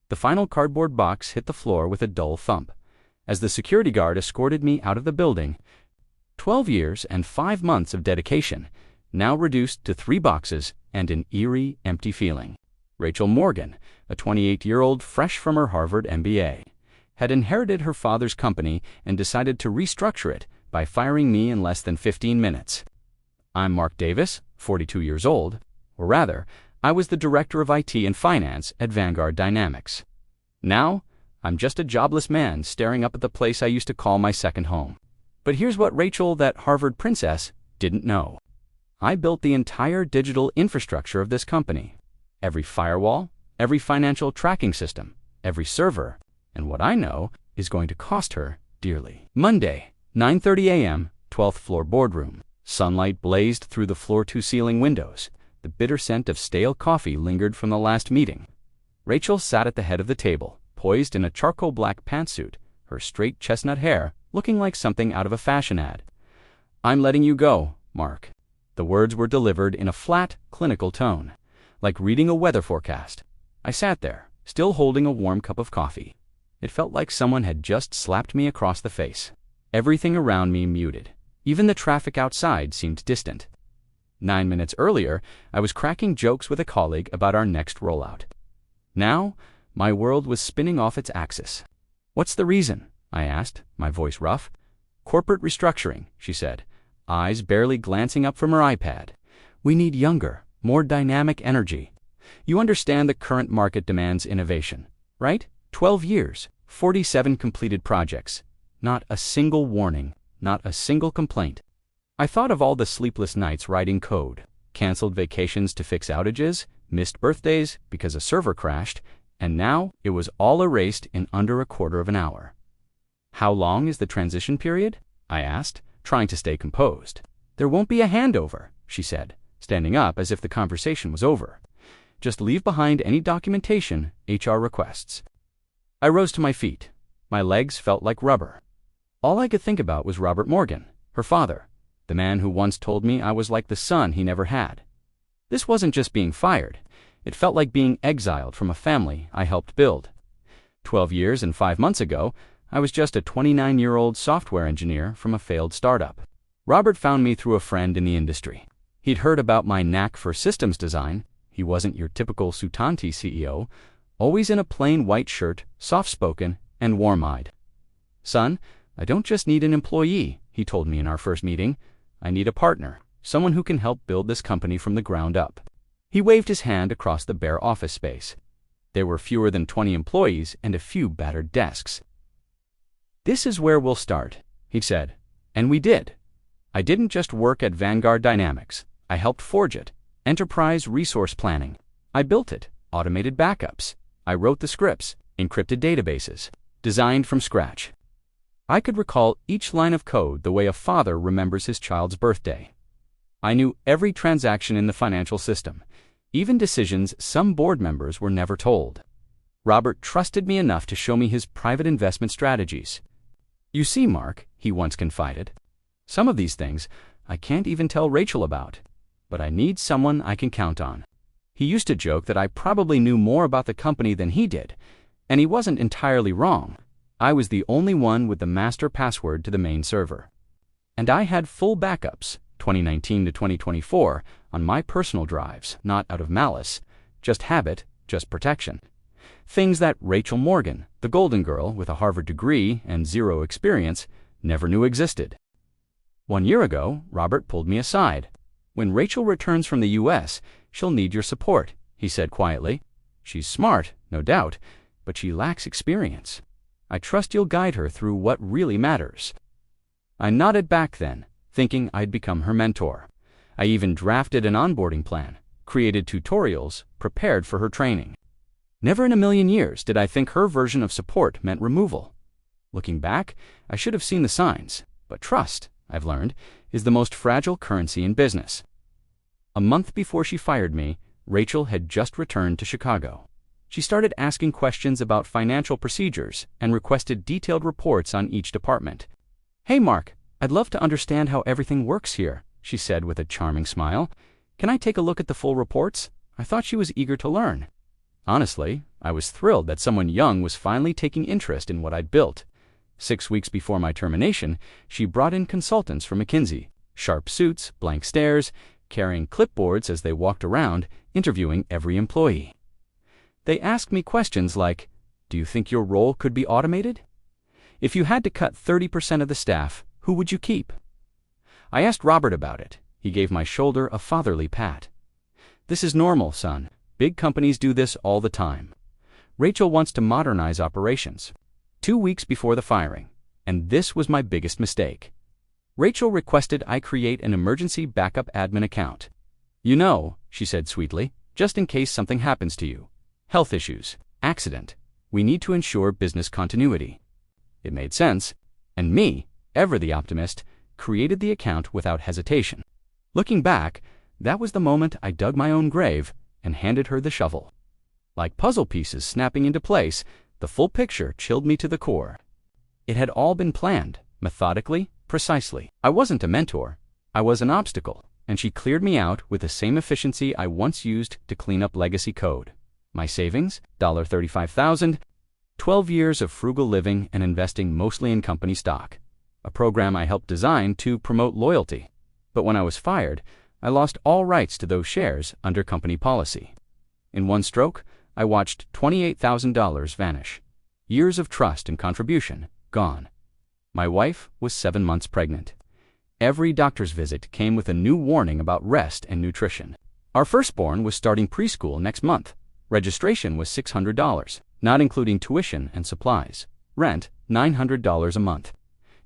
The final cardboard box hit the floor with a dull thump. As the security guard escorted me out of the building, 12 years and 5 months of dedication, now reduced to 3 boxes and an eerie, empty feeling. Rachel Morgan, a 28-year-old fresh from her Harvard MBA, had inherited her father's company and decided to restructure it by firing me in less than 15 minutes. I'm Mark Davis, 42 years old, or rather, I was the director of IT and finance at Vanguard Dynamics. Now, I'm just a jobless man staring up at the place I used to call my second home. But here's what Rachel, that Harvard princess, didn't know. I built the entire digital infrastructure of this company. Every firewall, every financial tracking system, every server, and what I know is going to cost her dearly. Monday, 9:30 a.m., 12th floor boardroom. Sunlight blazed through the floor-to-ceiling windows. The bitter scent of stale coffee lingered from the last meeting. Rachel sat at the head of the table, poised in a charcoal black pantsuit, her straight chestnut hair looking like something out of a fashion ad. "I'm letting you go, Mark." The words were delivered in a flat, clinical tone, like reading a weather forecast. I sat there, still holding a warm cup of coffee. It felt like someone had just slapped me across the face. Everything around me muted. Even the traffic outside seemed distant. 9 minutes earlier, I was cracking jokes with a colleague about our next rollout. Now, my world was spinning off its axis. "What's the reason?" I asked, my voice rough. "Corporate restructuring," she said, eyes barely glancing up from her iPad. "We need younger, more dynamic energy. You understand the current market demands innovation, right? 12 years, 47 completed projects. Not a single warning, not a single complaint." I thought of all the sleepless nights writing code, canceled vacations to fix outages, missed birthdays because a server crashed, and now it was all erased in under a quarter of an hour. "How long is the transition period?" I asked, trying to stay composed. "There won't be a handover," she said, standing up as if the conversation was over. "Just leave behind any documentation HR requests." I rose to my feet. My legs felt like rubber. All I could think about was Robert Morgan, her father, the man who once told me I was like the son he never had. This wasn't just being fired. It felt like being exiled from a family I helped build. 12 years and 5 months ago, I was just a 29-year-old software engineer from a failed startup. Robert found me through a friend in the industry. He'd heard about my knack for systems design. He wasn't your typical Sutanti CEO, always in a plain white shirt, soft-spoken, and warm-eyed. "Son, I don't just need an employee," he told me in our first meeting. "I need a partner, someone who can help build this company from the ground up." He waved his hand across the bare office space. There were fewer than 20 employees and a few battered desks. "This is where we'll start," he said. And we did. I didn't just work at Vanguard Dynamics. I helped forge it. Enterprise resource planning. I built it. Automated backups. I wrote the scripts. Encrypted databases. Designed from scratch. I could recall each line of code the way a father remembers his child's birthday. I knew every transaction in the financial system, even decisions some board members were never told. Robert trusted me enough to show me his private investment strategies. "You see, Mark," he once confided, "some of these things I can't even tell Rachel about, but I need someone I can count on." He used to joke that I probably knew more about the company than he did, and he wasn't entirely wrong. I was the only one with the master password to the main server. And I had full backups, 2019 to 2024, on my personal drives, not out of malice, just habit, just protection. Things that Rachel Morgan, the golden girl with a Harvard degree and zero experience, never knew existed. 1 year ago, Robert pulled me aside. "When Rachel returns from the US, she'll need your support," he said quietly. "She's smart, no doubt, but she lacks experience. I trust you'll guide her through what really matters." I nodded back then, thinking I'd become her mentor. I even drafted an onboarding plan, created tutorials, prepared for her training. Never in a million years did I think her version of support meant removal. Looking back, I should have seen the signs, but trust, I've learned, is the most fragile currency in business. A month before she fired me, Rachel had just returned to Chicago. She started asking questions about financial procedures and requested detailed reports on each department. "Hey, Mark, I'd love to understand how everything works here," she said with a charming smile. "Can I take a look at the full reports?" I thought she was eager to learn. Honestly, I was thrilled that someone young was finally taking interest in what I'd built. 6 weeks before my termination, she brought in consultants from McKinsey, sharp suits, blank stares, carrying clipboards as they walked around, interviewing every employee. They asked me questions like, "Do you think your role could be automated? If you had to cut 30% of the staff, who would you keep?" I asked Robert about it. He gave my shoulder a fatherly pat. "This is normal, son. Big companies do this all the time. Rachel wants to modernize operations." 2 weeks before the firing, and this was my biggest mistake. Rachel requested I create an emergency backup admin account. "You know," she said sweetly, "just in case something happens to you. Health issues, accident. We need to ensure business continuity." It made sense, and me, ever the optimist, created the account without hesitation. Looking back, that was the moment I dug my own grave and handed her the shovel. Like puzzle pieces snapping into place, the full picture chilled me to the core. It had all been planned, methodically, precisely. I wasn't a mentor. I was an obstacle, and she cleared me out with the same efficiency I once used to clean up legacy code. My savings, $35,000, 12 years of frugal living and investing mostly in company stock, a program I helped design to promote loyalty. But when I was fired, I lost all rights to those shares under company policy. In one stroke, I watched $28,000 vanish. Years of trust and contribution, gone. My wife was 7 months pregnant. Every doctor's visit came with a new warning about rest and nutrition. Our firstborn was starting preschool next month. Registration was $600, not including tuition and supplies. Rent, $900 a month.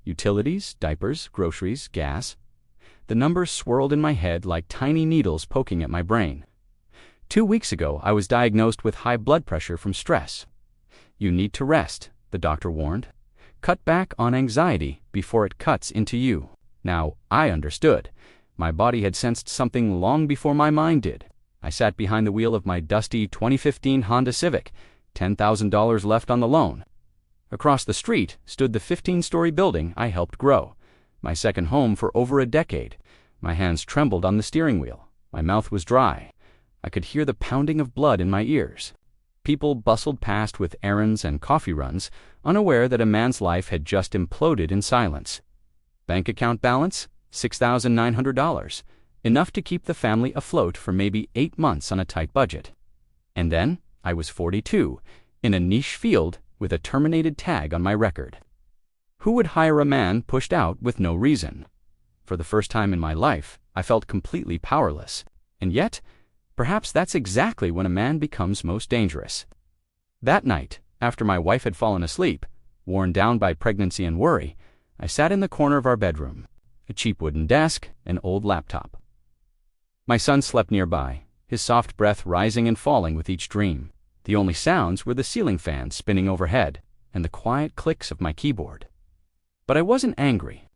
Utilities, diapers, groceries, gas. The numbers swirled in my head like tiny needles poking at my brain. 2 weeks ago, I was diagnosed with high blood pressure from stress. "You need to rest," the doctor warned. "Cut back on anxiety before it cuts into you." Now, I understood. My body had sensed something long before my mind did. I sat behind the wheel of my dusty 2015 Honda Civic, $10,000 left on the loan. Across the street stood the 15-story building I helped grow, my second home for over a decade. My hands trembled on the steering wheel. My mouth was dry. I could hear the pounding of blood in my ears. People bustled past with errands and coffee runs, unaware that a man's life had just imploded in silence. Bank account balance, $6,900, enough to keep the family afloat for maybe 8 months on a tight budget. And then, I was 42, in a niche field with a terminated tag on my record. Who would hire a man pushed out with no reason? For the first time in my life, I felt completely powerless. And yet, perhaps that's exactly when a man becomes most dangerous. That night, after my wife had fallen asleep, worn down by pregnancy and worry, I sat in the corner of our bedroom, a cheap wooden desk, an old laptop. My son slept nearby, his soft breath rising and falling with each dream. The only sounds were the ceiling fan spinning overhead and the quiet clicks of my keyboard. But I wasn't angry.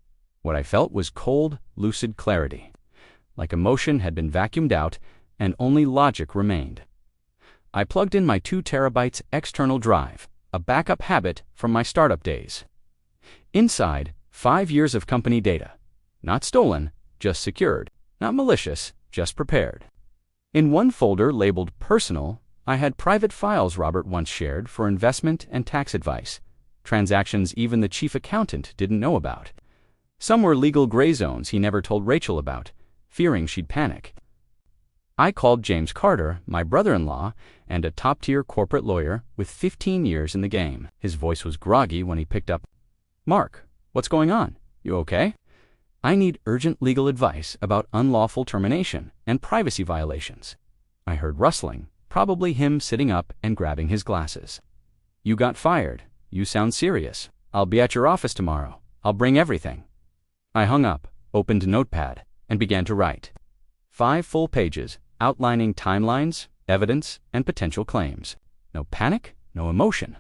What I felt was cold, lucid clarity, like emotion had been vacuumed out and only logic remained. I plugged in my 2 terabytes external drive, a backup habit from my startup days. Inside, 5 years of company data. Not stolen, just secured. Not malicious, just prepared. In one folder labeled Personal, I had private files Robert once shared for investment and tax advice, transactions even the chief accountant didn't know about. Some were legal gray zones he never told Rachel about, fearing she'd panic. I called James Carter, my brother-in-law, and a top-tier corporate lawyer with 15 years in the game. His voice was groggy when he picked up. "Mark, what's going on? You okay?" "I need urgent legal advice about unlawful termination and privacy violations." I heard rustling, probably him sitting up and grabbing his glasses. "You got fired. You sound serious. I'll be at your office tomorrow. I'll bring everything." I hung up, opened Notepad, and began to write. 5 full pages, outlining timelines, evidence, and potential claims. No panic, no emotion.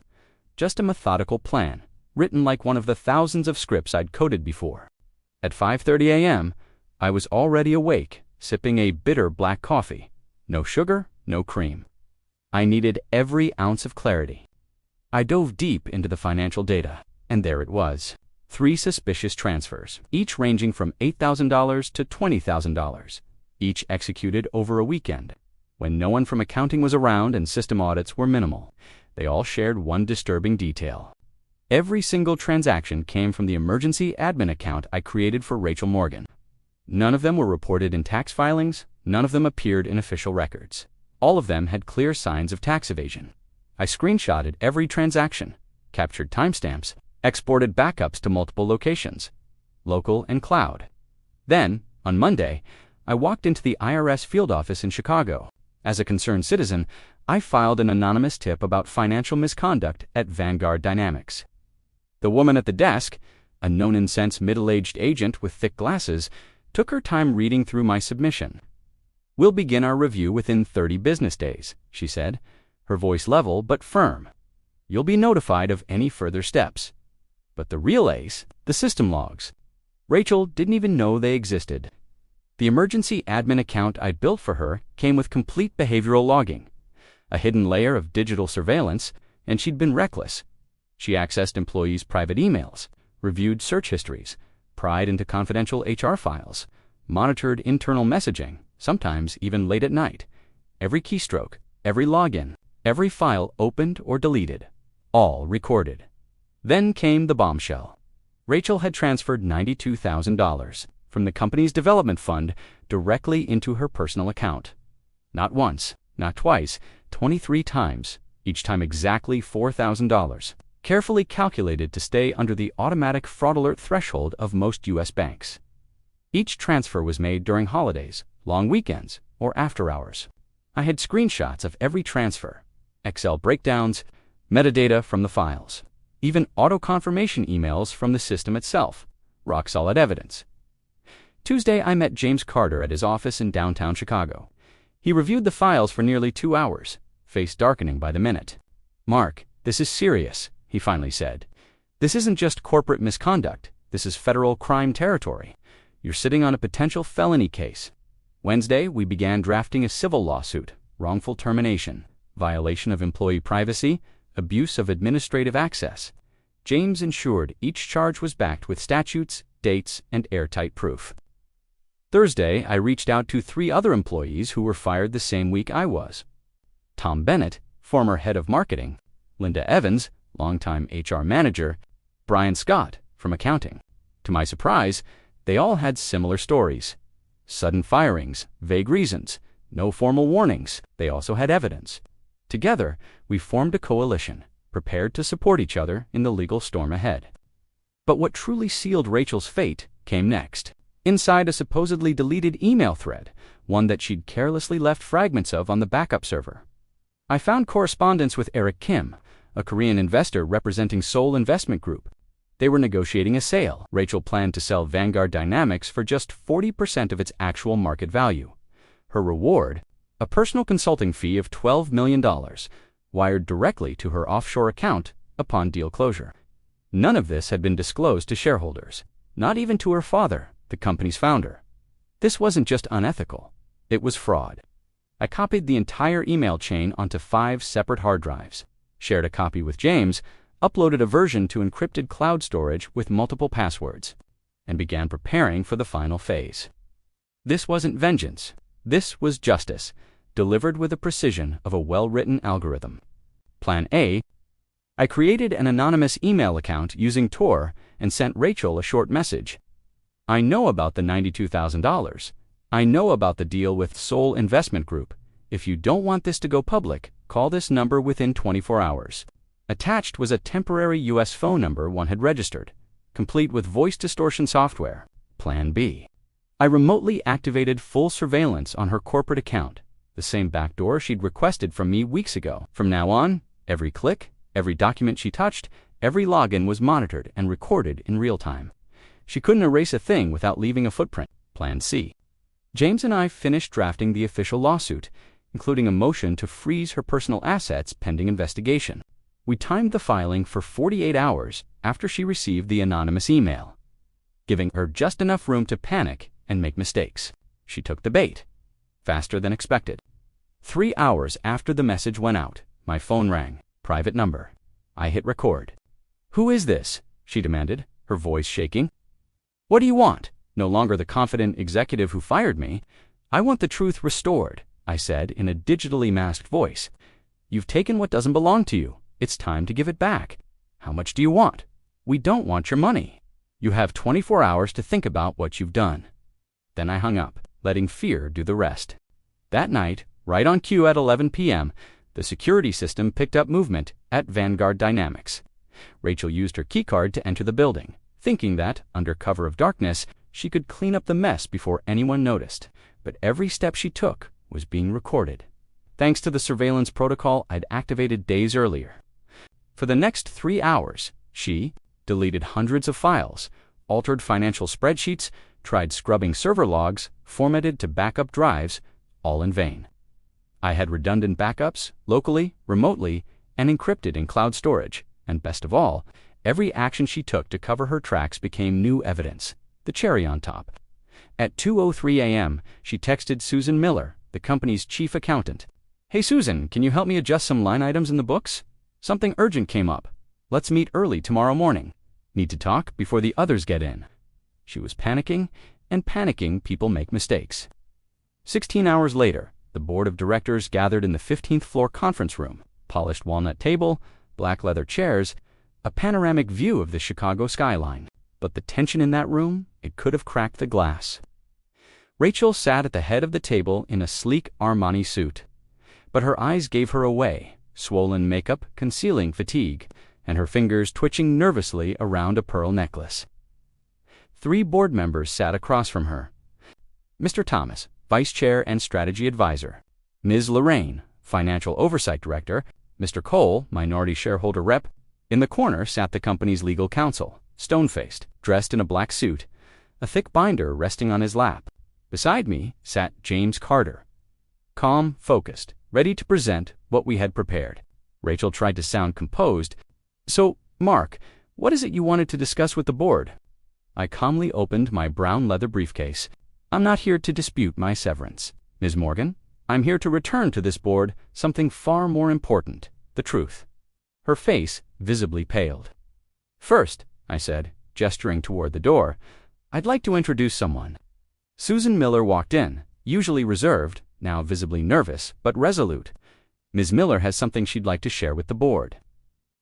Just a methodical plan, written like one of the thousands of scripts I'd coded before. At 5:30 a.m., I was already awake, sipping a bitter black coffee. No sugar, no cream. I needed every ounce of clarity. I dove deep into the financial data, and there it was. 3 suspicious transfers, each ranging from $8,000 to $20,000, each executed over a weekend. when no one from accounting was around and system audits were minimal. They all shared one disturbing detail. Every single transaction came from the emergency admin account I created for Rachel Morgan. None of them were reported in tax filings, none of them appeared in official records. All of them had clear signs of tax evasion. I screenshotted every transaction, captured timestamps, exported backups to multiple locations, local and cloud. Then, on Monday, I walked into the IRS field office in Chicago. As a concerned citizen, I filed an anonymous tip about financial misconduct at Vanguard Dynamics. The woman at the desk, a no-nonsense middle-aged agent with thick glasses, took her time reading through my submission. "We'll begin our review within 30 business days," she said, her voice level but firm. "You'll be notified of any further steps." But the real ace, the system logs. Rachel didn't even know they existed. The emergency admin account I'd built for her came with complete behavioral logging, a hidden layer of digital surveillance, and she'd been reckless. She accessed employees' private emails, reviewed search histories, pried into confidential HR files, monitored internal messaging, sometimes even late at night. Every keystroke, every login, every file opened or deleted, all recorded. Then came the bombshell. Rachel had transferred $92,000 from the company's development fund directly into her personal account. Not once, not twice, 23 times, each time exactly $4,000, carefully calculated to stay under the automatic fraud alert threshold of most U.S. banks. Each transfer was made during holidays, long weekends, or after hours. I had screenshots of every transfer, Excel breakdowns, metadata from the files, even auto-confirmation emails from the system itself, rock-solid evidence. Tuesday, I met James Carter at his office in downtown Chicago. He reviewed the files for nearly 2 hours, face darkening by the minute. "Mark, this is serious," he finally said. "This isn't just corporate misconduct. This is federal crime territory. You're sitting on a potential felony case." Wednesday, we began drafting a civil lawsuit, wrongful termination, violation of employee privacy, abuse of administrative access. James ensured each charge was backed with statutes, dates, and airtight proof. Thursday, I reached out to 3 other employees who were fired the same week I was. Tom Bennett, former head of marketing, Linda Evans, longtime HR manager, Brian Scott, from accounting. To my surprise, they all had similar stories. Sudden firings, vague reasons, no formal warnings. They also had evidence. Together, we formed a coalition, prepared to support each other in the legal storm ahead. But what truly sealed Rachel's fate came next. Inside a supposedly deleted email thread, one that she'd carelessly left fragments of on the backup server, I found correspondence with Eric Kim, a Korean investor representing Seoul Investment Group. They were negotiating a sale. Rachel planned to sell Vanguard Dynamics for just 40% of its actual market value. Her reward, a personal consulting fee of $12 million, wired directly to her offshore account upon deal closure. None of this had been disclosed to shareholders, not even to her father, the company's founder. This wasn't just unethical, it was fraud. I copied the entire email chain onto 5 separate hard drives, shared a copy with James, uploaded a version to encrypted cloud storage with multiple passwords, and began preparing for the final phase. This wasn't vengeance. This was justice, delivered with the precision of a well-written algorithm. Plan A: I created an anonymous email account using Tor and sent Rachel a short message. "I know about the $92,000. I know about the deal with Seoul Investment Group. If you don't want this to go public, call this number within 24 hours. Attached was a temporary U.S. phone number one had registered, complete with voice distortion software. Plan B: I remotely activated full surveillance on her corporate account, the same backdoor she'd requested from me weeks ago. From now on, every click, every document she touched, every login was monitored and recorded in real time. She couldn't erase a thing without leaving a footprint." Plan C: James and I finished drafting the official lawsuit, including a motion to freeze her personal assets pending investigation. We timed the filing for 48 hours after she received the anonymous email, giving her just enough room to panic and make mistakes. She took the bait, faster than expected. 3 hours after the message went out, my phone rang. Private number. I hit record. "Who is this?" she demanded, her voice shaking. "What do you want?" No longer the confident executive who fired me. "I want the truth restored. I said in a digitally masked voice. "You've taken what doesn't belong to you. It's time to give it back. How much do you want? We don't want your money. You have 24 hours to think about what you've done." Then I hung up, letting fear do the rest. That night, right on cue at 11 p.m., the security system picked up movement at Vanguard Dynamics. Rachel used her keycard to enter the building, thinking that, under cover of darkness, she could clean up the mess before anyone noticed. But every step she took was being recorded, thanks to the surveillance protocol I'd activated days earlier. For the next 3 hours, she deleted hundreds of files, altered financial spreadsheets, tried scrubbing server logs, formatted to backup drives, all in vain. I had redundant backups, locally, remotely, and encrypted in cloud storage, and best of all, every action she took to cover her tracks became new evidence, the cherry on top. At 2:03 a.m., she texted Susan Miller, the company's chief accountant. "Hey Susan, can you help me adjust some line items in the books? Something urgent came up. Let's meet early tomorrow morning. Need to talk before the others get in." She was panicking, and panicking people make mistakes. 16 hours later, the board of directors gathered in the 15th floor conference room, polished walnut table, black leather chairs, a panoramic view of the Chicago skyline. But the tension in that room, it could have cracked the glass. Rachel sat at the head of the table in a sleek Armani suit. But her eyes gave her away, swollen makeup concealing fatigue, and her fingers twitching nervously around a pearl necklace. 3 board members sat across from her. Mr. Thomas, Vice Chair and Strategy Advisor. Ms. Lorraine, Financial Oversight Director. Mr. Cole, Minority Shareholder Rep. In the corner sat the company's legal counsel, stone-faced, dressed in a black suit, a thick binder resting on his lap. Beside me sat James Carter, calm, focused, ready to present what we had prepared. Rachel tried to sound composed. "So, Mark, what is it you wanted to discuss with the board?" I calmly opened my brown leather briefcase. "I'm not here to dispute my severance, Ms. Morgan. I'm here to return to this board something far more important, the truth." Her face visibly paled. "First," I said, gesturing toward the door, "I'd like to introduce someone." Susan Miller walked in, usually reserved, now visibly nervous, but resolute. Ms. Miller has something she'd like to share with the board.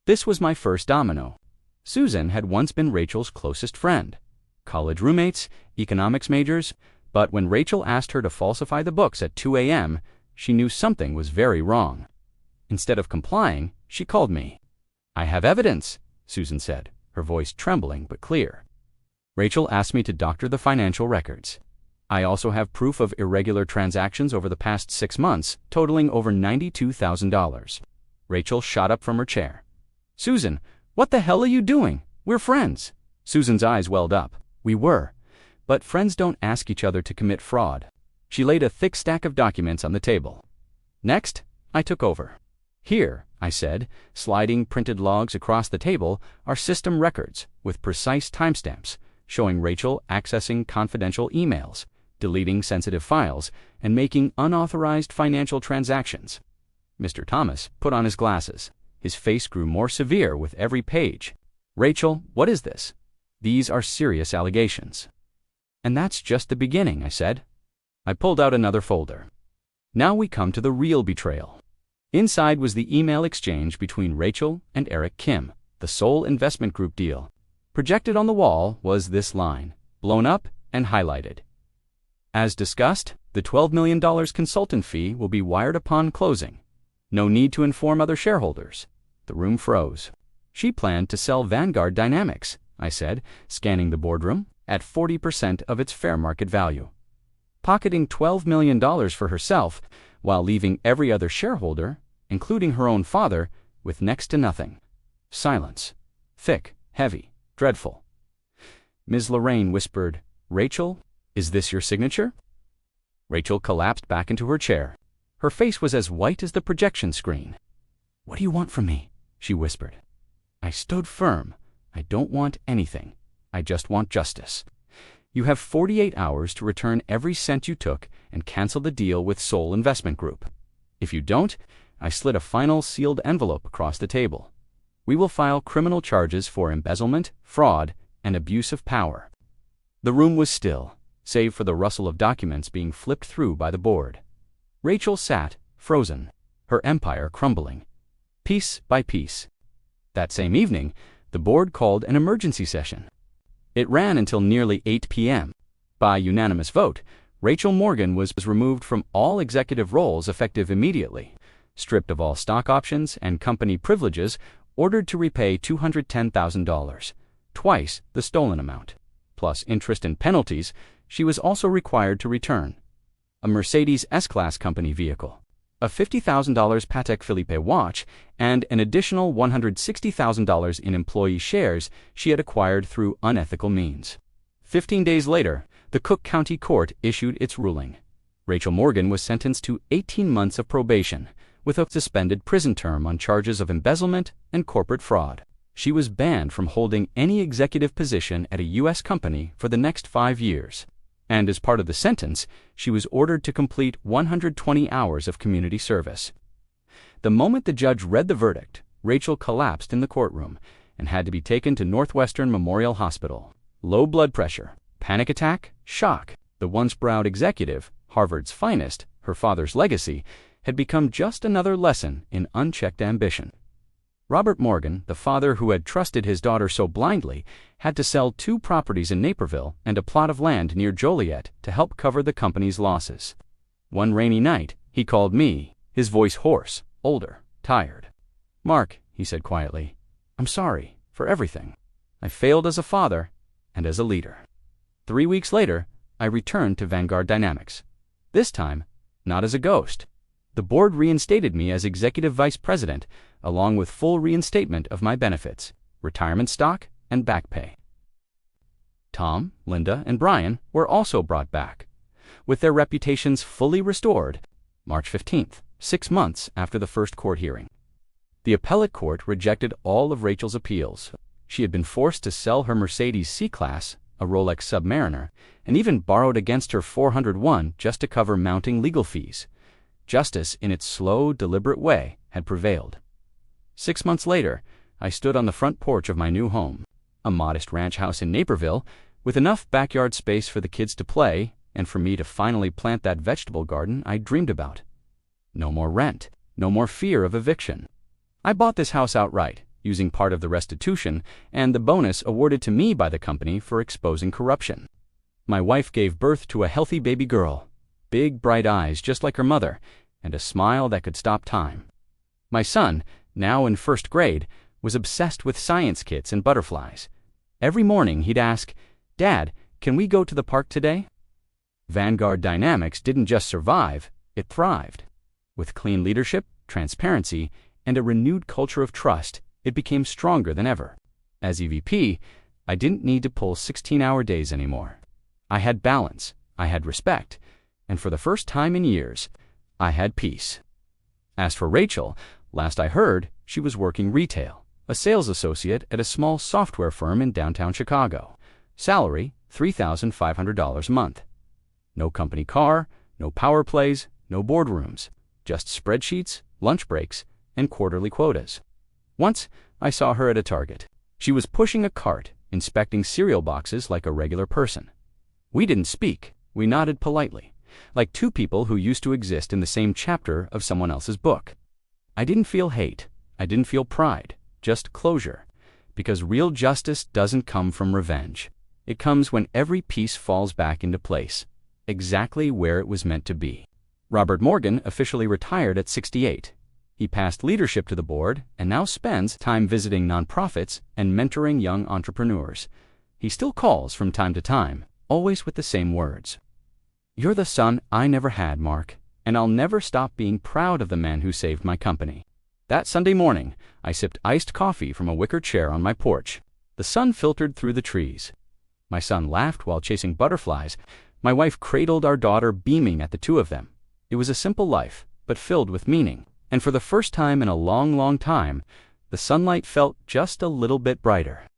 This was my first domino. Susan had once been Rachel's closest friend. College roommates, economics majors, but when Rachel asked her to falsify the books at 2 a.m., she knew something was very wrong. Instead of complying, she called me. "I have evidence," Susan said, her voice trembling but clear. "Rachel asked me to doctor the financial records. I also have proof of irregular transactions over the past 6 months, totaling over $92,000. Rachel shot up from her chair. "Susan, what the hell are you doing? We're friends." Susan's eyes welled up. We were. But friends don't ask each other to commit fraud. She laid a thick stack of documents on the table. Next, I took over. "Here," I said, sliding printed logs across the table, are system records with precise timestamps showing Rachel accessing confidential emails, deleting sensitive files, and making unauthorized financial transactions. Mr. Thomas put on his glasses. His face grew more severe with every page. "Rachel, what is this? These are serious allegations." "And that's just the beginning," I said. I pulled out another folder. Now we come to the real betrayal. Inside was the email exchange between Rachel and Eric Kim, the Soul Investment Group deal. Projected on the wall was this line, blown up and highlighted. "As discussed, the $12 million consultant fee will be wired upon closing. No need to inform other shareholders." The room froze. "She planned to sell Vanguard Dynamics," I said, scanning the boardroom, "at 40% of its fair market value. Pocketing $12 million for herself while leaving every other shareholder, including her own father, with next to nothing." Silence. Thick, heavy, dreadful. Ms. Lorraine whispered, "Rachel, is this your signature?" Rachel collapsed back into her chair. Her face was as white as the projection screen. "What do you want from me?" she whispered. I stood firm. "I don't want anything. I just want justice. You have 48 hours to return every cent you took and cancel the deal with Soul Investment Group. If you don't," I slid a final sealed envelope across the table, "we will file criminal charges for embezzlement, fraud, and abuse of power." The room was still, save for the rustle of documents being flipped through by the board. Rachel sat, frozen, her empire crumbling, piece by piece. That same evening, the board called an emergency session. It ran until nearly 8 p.m. By unanimous vote, Rachel Morgan was removed from all executive roles effective immediately, stripped of all stock options and company privileges, ordered to repay $210,000, twice the stolen amount. Plus interest and penalties, she was also required to return a Mercedes S-Class company vehicle, a $50,000 Patek Philippe watch, and an additional $160,000 in employee shares she had acquired through unethical means. 15 days later, the Cook County Court issued its ruling. Rachel Morgan was sentenced to 18 months of probation, with a suspended prison term on charges of embezzlement and corporate fraud. She was banned from holding any executive position at a U.S. company for the next 5 years. And as part of the sentence, she was ordered to complete 120 hours of community service. The moment the judge read the verdict, Rachel collapsed in the courtroom and had to be taken to Northwestern Memorial Hospital. Low blood pressure, panic attack, shock. The once proud executive, Harvard's finest, her father's legacy, had become just another lesson in unchecked ambition. Robert Morgan, the father who had trusted his daughter so blindly, had to sell 2 properties in Naperville and a plot of land near Joliet to help cover the company's losses. One rainy night, he called me, his voice hoarse, older, tired. "Mark," he said quietly, "I'm sorry for everything. I failed as a father and as a leader." 3 weeks later, I returned to Vanguard Dynamics. This time, not as a ghost. The board reinstated me as executive vice president, along with full reinstatement of my benefits, retirement stock, and back pay. Tom, Linda, and Brian were also brought back, with their reputations fully restored, March 15th, 6 months after the first court hearing. The appellate court rejected all of Rachel's appeals. She had been forced to sell her Mercedes C-Class, a Rolex Submariner, and even borrowed against her 401 just to cover mounting legal fees. Justice, in its slow, deliberate way, had prevailed. 6 months later, I stood on the front porch of my new home, a modest ranch house in Naperville, with enough backyard space for the kids to play and for me to finally plant that vegetable garden I dreamed about. No more rent, no more fear of eviction. I bought this house outright, using part of the restitution and the bonus awarded to me by the company for exposing corruption. My wife gave birth to a healthy baby girl, big bright eyes just like her mother, and a smile that could stop time. My son, now in 1st grade, was obsessed with science kits and butterflies. Every morning he'd ask, "Dad, can we go to the park today?" Vanguard Dynamics didn't just survive, it thrived. With clean leadership, transparency, and a renewed culture of trust, it became stronger than ever. As EVP, I didn't need to pull 16-hour days anymore. I had balance, I had respect, and for the first time in years, I had peace. As for Rachel, last I heard, she was working retail, a sales associate at a small software firm in downtown Chicago. Salary, $3,500 a month. No company car, no power plays, no boardrooms, just spreadsheets, lunch breaks, and quarterly quotas. Once, I saw her at a Target. She was pushing a cart, inspecting cereal boxes like a regular person. We didn't speak, we nodded politely, like 2 people who used to exist in the same chapter of someone else's book. I didn't feel hate, I didn't feel pride, just closure, because real justice doesn't come from revenge. It comes when every piece falls back into place, exactly where it was meant to be. Robert Morgan officially retired at 68. He passed leadership to the board and now spends time visiting nonprofits and mentoring young entrepreneurs. He still calls from time to time, always with the same words. "You're the son I never had, Mark, and I'll never stop being proud of the man who saved my company." That Sunday morning, I sipped iced coffee from a wicker chair on my porch. The sun filtered through the trees. My son laughed while chasing butterflies. My wife cradled our daughter, beaming at the 2 of them. It was a simple life, but filled with meaning. And for the first time in a long, long time, the sunlight felt just a little bit brighter.